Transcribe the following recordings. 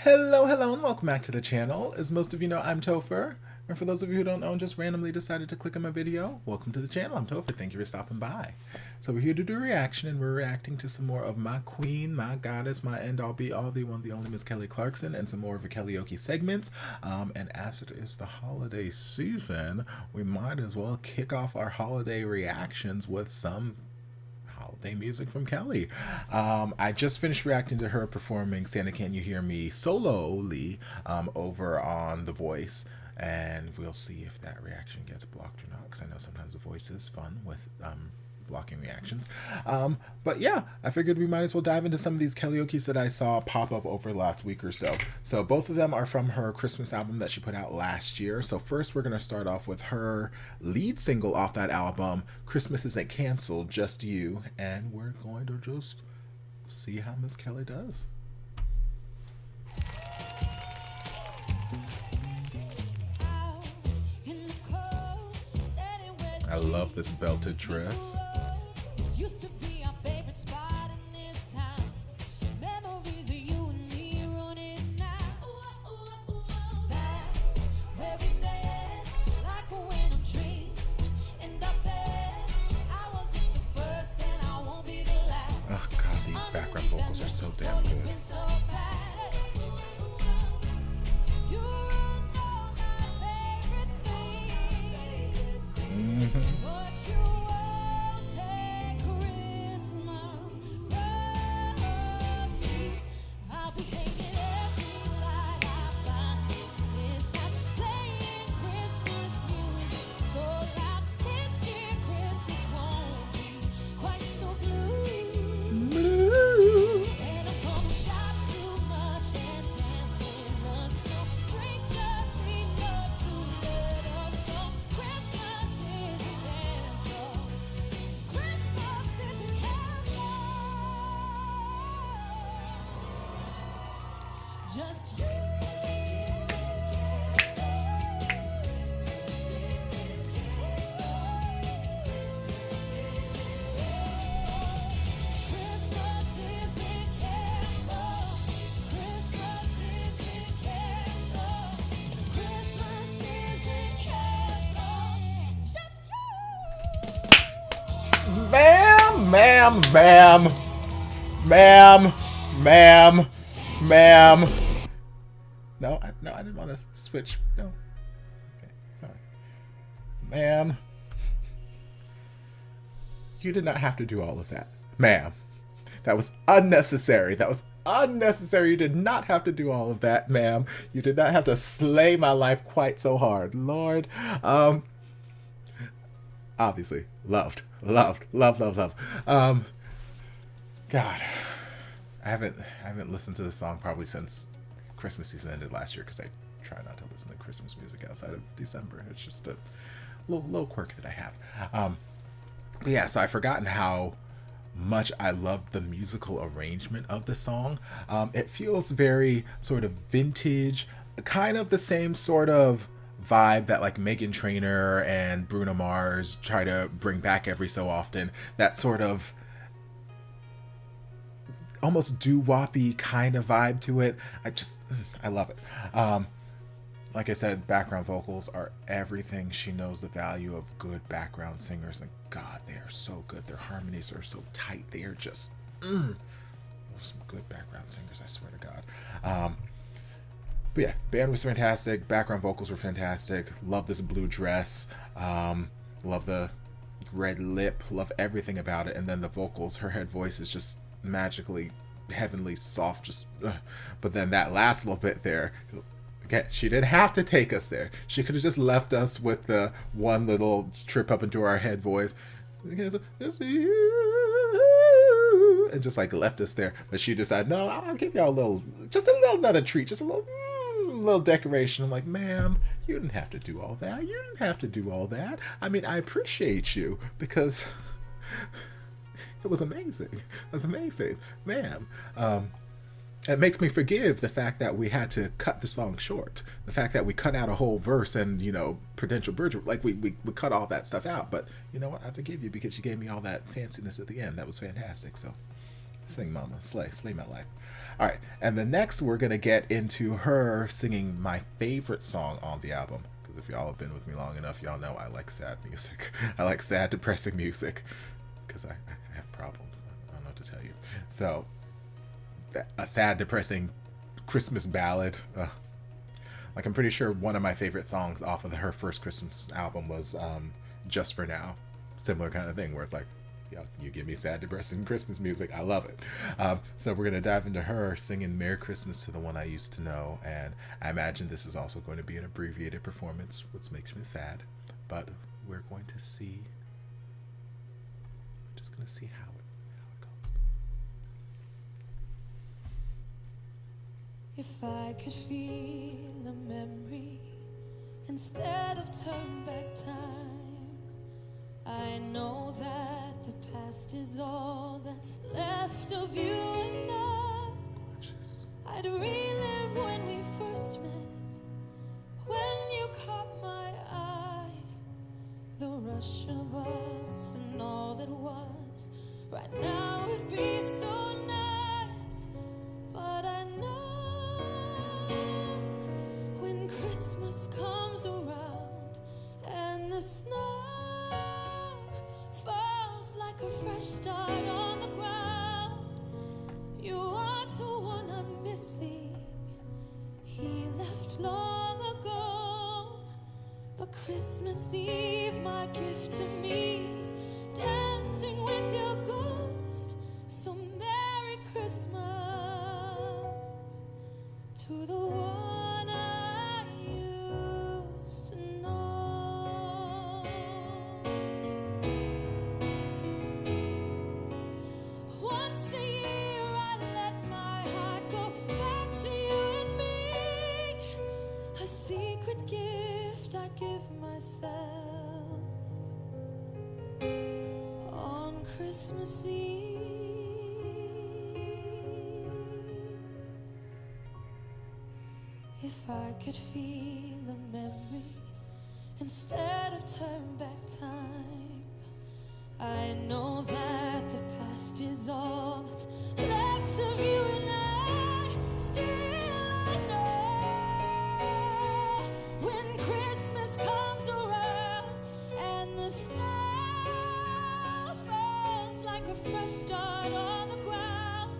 Hello, and welcome back to the channel. As most of you know, I'm Topher. And for those of you who don't know and just randomly decided to click on my video, welcome to the channel. I'm Topher. Thank you for stopping by. So we're here to do a reaction, and we're reacting to some more of my queen, my goddess, my end-all be-all, the one, the only Miss Kelly Clarkson, and some more of her Kellyoke segments. And as it is the holiday season, we might as well kick off our holiday reactions with some holiday music from Kelly. I just finished reacting to her performing Santa Can You Hear Me sololy over on The Voice, and we'll see if that reaction gets blocked or not, because I know sometimes The Voice is fun with blocking reactions. But yeah, I figured we might as well dive into some of these Kellyokes that I saw pop up over the last week or so. So both of them are from her Christmas album that she put out last year. So first we're going to start off with her lead single off that album, Christmas Isn't Canceled, Just You. And we're going to just see how Miss Kelly does. I love this belted dress. Used to be our favorite spot in this town. Memories of you and me running now. That's where we met, like a winter tree. And I bet I wasn't the first and I won't be the last. Oh god, these background vocals are so damn good. Just you. Ma'am, ma'am, ma'am, ma'am, ma'am, ma'am. No, I didn't want to switch. No. Okay, sorry. Ma'am. You did not have to do all of that. Ma'am. That was unnecessary. That was unnecessary. You did not have to do all of that, ma'am. You did not have to slay my life quite so hard. Lord. Obviously. Loved. Love. God. I haven't listened to this song probably since Christmas season ended last year, because I try not to listen to Christmas music outside of December. It's just a little quirk that I have. But yeah, so I've forgotten how much I love the musical arrangement of the song. It feels very sort of vintage, kind of the same sort of vibe that like Meghan Trainor and Bruno Mars try to bring back every so often. That sort of almost doo-woppy kind of vibe to it. I love it. Like I said, background vocals are everything. She knows the value of good background singers, and god, they are so good. Their harmonies are so tight. They are just those are some good background singers, I swear to god. But yeah, band was fantastic, background vocals were fantastic. Love this blue dress, love the red lip, love everything about it. And then the vocals, her head voice is just magically heavenly soft, just but then that last little bit there, okay, she didn't have to take us there. She could have just left us with the one little trip up into our head voice and just like left us there. But she decided, no, I'll give y'all just a little another treat, just a little decoration. I'm like, ma'am, you didn't have to do all that. You didn't have to do all that. I mean, I appreciate you because it was amazing. It was amazing, ma'am. It makes me forgive the fact that we had to cut the song short. The fact that we cut out a whole verse and, Prudential Bridge, like we cut all that stuff out. But you know what? I forgive you because you gave me all that fanciness at the end. That was fantastic. So Sing, mama. Slay. Slay my life. All right. And the next, we're going to get into her singing my favorite song on the album. Because if y'all have been with me long enough, y'all know I like sad music. I like sad, depressing music. Because I have problems. I don't know what to tell you. So, a sad, depressing Christmas ballad. Like, I'm pretty sure one of my favorite songs off of her first Christmas album was Just For Now. Similar kind of thing, where it's like, you give me sad, depressing Christmas music. I love it. So we're going to dive into her singing Merry Christmas to the One I Used to Know. And I imagine this is also going to be an abbreviated performance, which makes me sad. But we're going to see. We're just going to see how it goes. If I could feel a memory instead of turn back time, I know that the past is all that's left of you and I'd relive when we first met, when you caught my eye, the rush of us and all that was. Right now it'd be so nice, but I know when Christmas comes around and the snow falls like a fresh start on the ground, you are the one I'm missing. He left long ago, but Christmas Eve, my gift to me is dancing with your ghost. So Merry Christmas to the one I used to know. Once a year I let my heart go back to you and me, a secret gift I give myself on Christmas Eve. If I could feel a memory instead of turn back time, I know that the past is all that's left of you and I. Still I know when Christmas comes around and the snow falls like a fresh start on the ground,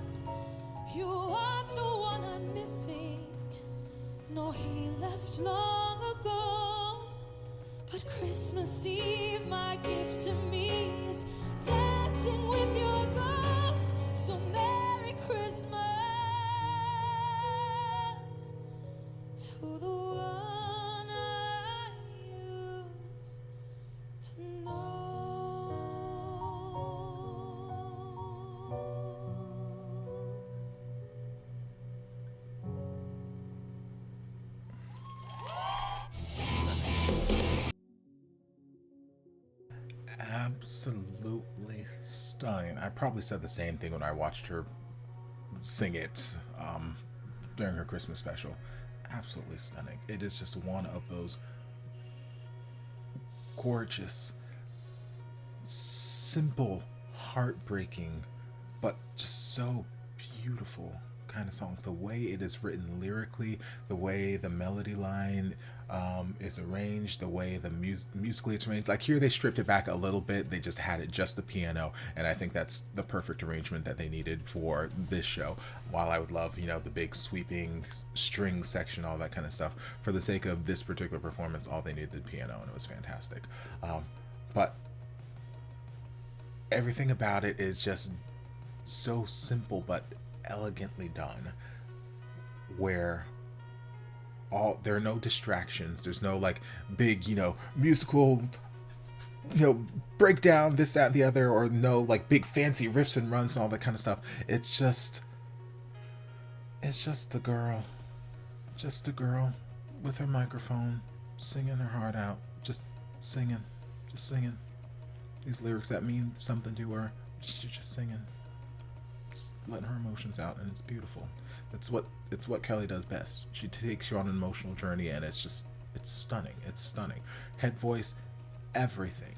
you are the one I'm missing. No, he left long ago, but Christmas Eve, my gift to me is dancing with your ghost. So Merry Christmas to the one I used to know. Absolutely stunning. I probably said the same thing when I watched her sing it during her Christmas special. Absolutely stunning. It is just one of those gorgeous, simple, heartbreaking, but just so beautiful kind of songs. The way it is written lyrically, the way the melody line is arranged, the way the musically it's arranged. Like here, they stripped it back a little bit. They just had it just the piano, and I think that's the perfect arrangement that they needed for this show. While I would love, the big sweeping string section, all that kind of stuff, for the sake of this particular performance, all they needed the piano, and it was fantastic. But everything about it is just so simple but elegantly done, where there are no distractions. There's no like big, musical, breakdown, this, that, and the other, or no like big fancy riffs and runs and all that kind of stuff. It's just the girl, with her microphone, singing her heart out, just singing these lyrics that mean something to her. She's just singing, just letting her emotions out, and it's beautiful. It's what Kelly does best. She takes you on an emotional journey, and it's stunning. It's stunning. Head voice, everything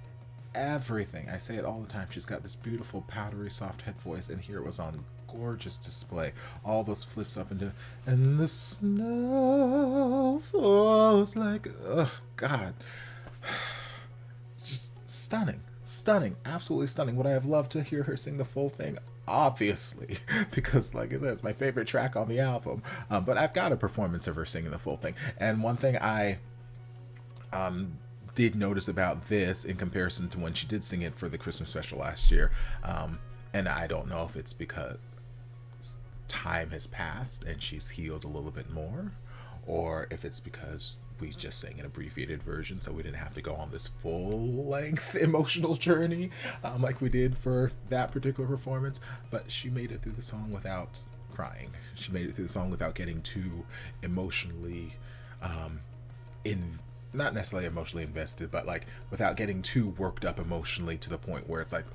everything. I say it all the time. She's got this beautiful, powdery, soft head voice, and here it was on gorgeous display. All those flips up into, and the snow falls like, oh God. Just stunning, stunning, absolutely stunning. Would I have loved to hear her sing the full thing? Obviously, because like I said, it's my favorite track on the album. But I've got a performance of her singing the full thing. And one thing I did notice about this in comparison to when she did sing it for the Christmas special last year, and I don't know if it's because time has passed and she's healed a little bit more, or if it's because we just sang an abbreviated version so we didn't have to go on this full length emotional journey like we did for that particular performance. But she made it through the song without crying. She made it through the song without getting too emotionally not necessarily emotionally invested, but like without getting too worked up emotionally to the point where it's like,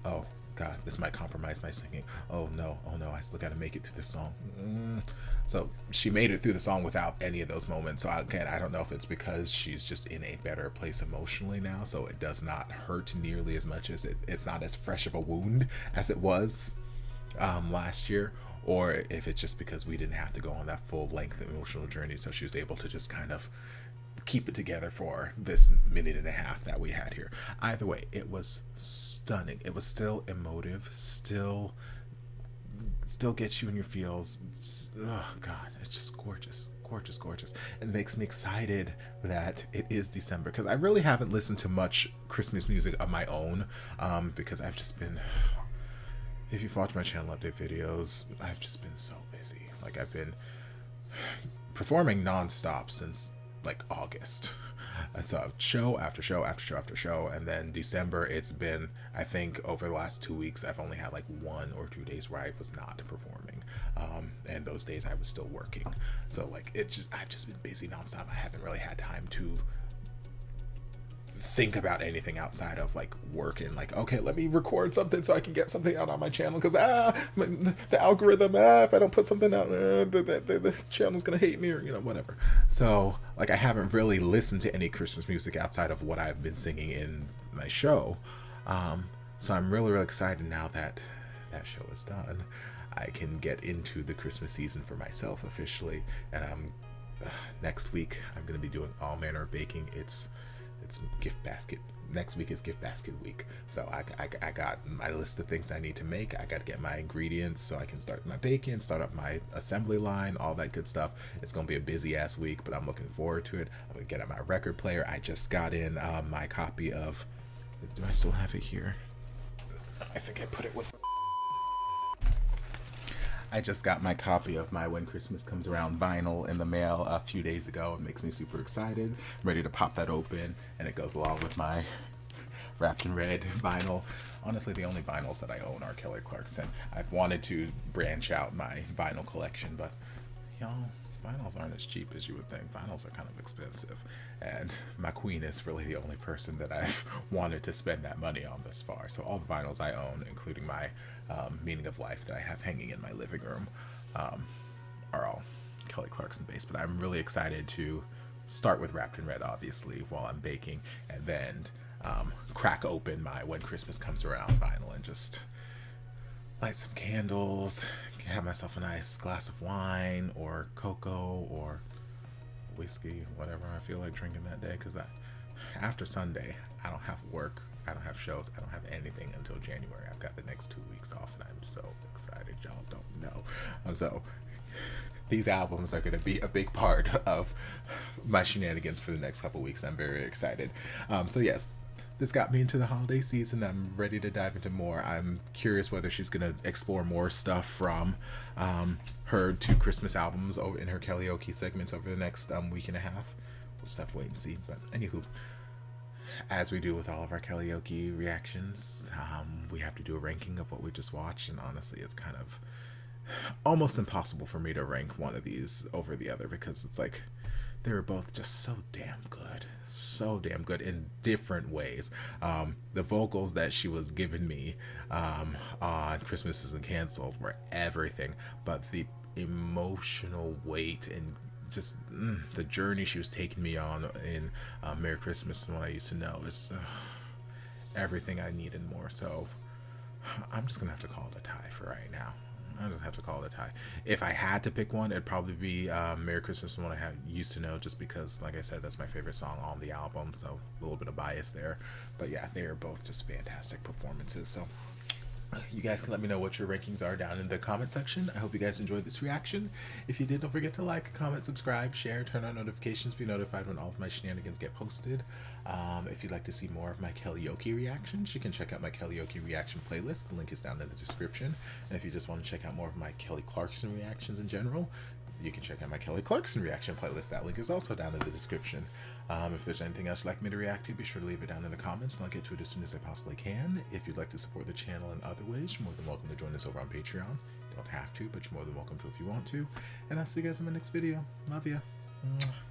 oh God, this might compromise my singing. Oh no, I still got to make it through this song. So she made it through the song without any of those moments. So again, I don't know if it's because she's just in a better place emotionally now, so it does not hurt nearly as much as it's not as fresh of a wound as it was last year, or if it's just because we didn't have to go on that full length emotional journey, so she was able to just kind of keep it together for this minute and a half that we had here. Either way, it was stunning. It was still emotive, still gets you in your feels. Oh God, it's just gorgeous, and makes me excited that it is December, because I really haven't listened to much Christmas music of my own, because I've just been, if you've watched my channel update videos, I've just been so busy. Like, I've been performing nonstop since like August. I saw show after show after show after show, and then December, it's been, I think over the last 2 weeks, I've only had like 1 or 2 days where I was not performing, and those days I was still working. So like, I've just been busy nonstop. I haven't really had time to think about anything outside of like work and like, okay, let me record something so I can get something out on my channel, because the algorithm, if I don't put something out, the channel's gonna hate me, or whatever. So like, I haven't really listened to any Christmas music outside of what I've been singing in my show. So I'm really excited now that that show is done. I can get into the Christmas season for myself officially, and next week I'm gonna be doing all manner of baking. It's gift basket. Next week is gift basket week. So I got my list of things I need to make. I got to get my ingredients so I can start my baking, start up my assembly line, all that good stuff. It's going to be a busy ass week, but I'm looking forward to it. I'm going to get out my record player. I just got in my copy of, do I still have it here? I think I put it with, I just got my copy of my When Christmas Comes Around vinyl in the mail a few days ago. It makes me super excited. I'm ready to pop that open, and it goes along with my Wrapped in Red vinyl. Honestly, the only vinyls that I own are Kelly Clarkson. I've wanted to branch out my vinyl collection, but y'all, vinyls aren't as cheap as you would think. Vinyls are kind of expensive, and my queen is really the only person that I've wanted to spend that money on thus far. So all the vinyls I own, including my Meaning of Life that I have hanging in my living room, are all Kelly Clarkson based. But I'm really excited to start with Wrapped in Red, obviously, while I'm baking, and then crack open my When Christmas Comes Around vinyl and just light some candles, have myself a nice glass of wine or cocoa or whiskey, whatever I feel like drinking that day, because after Sunday, I don't have work, I don't have shows, I don't have anything until January. I've got the next 2 weeks off, and I'm so excited. Y'all don't know. So these albums are going to be a big part of my shenanigans for the next couple weeks. I'm very excited. So yes, this got me into the holiday season. I'm ready to dive into more. I'm curious whether she's going to explore more stuff from her 2 Christmas albums over in her Kellyoke segments over the next week and a half. We'll just have to wait and see. But anywho, as we do with all of our Kellyoke reactions, we have to do a ranking of what we just watched, and honestly, it's kind of almost impossible for me to rank one of these over the other, because it's like they were both just so damn good in different ways. The vocals that she was giving me on Christmas Isn't Canceled were everything, but the emotional weight and just the journey she was taking me on in Merry Christmas and What I Used to Know is everything I need and more. So I'm just gonna have to call it a tie for right now. I just have to call it a tie. If I had to pick one, it'd probably be Merry Christmas, the one I used to know, just because, like I said, that's my favorite song on the album, so a little bit of bias there. But yeah, they are both just fantastic performances. So you guys can let me know what your rankings are down in the comment section. I hope you guys enjoyed this reaction. If you did, don't forget to like, comment, subscribe, share, turn on notifications, be notified when all of my shenanigans get posted. If you'd like to see more of my Kellyoke reactions, you can check out my Kellyoke reaction playlist. The link is down in the description. And if you just want to check out more of my Kelly Clarkson reactions in general, you can check out my Kelly Clarkson reaction playlist. That link is also down in the description. If there's anything else you'd like me to react to, be sure to leave it down in the comments, and I'll get to it as soon as I possibly can. If you'd like to support the channel in other ways, you're more than welcome to join us over on Patreon. You don't have to, but you're more than welcome to if you want to. And I'll see you guys in my next video. Love ya. Mwah.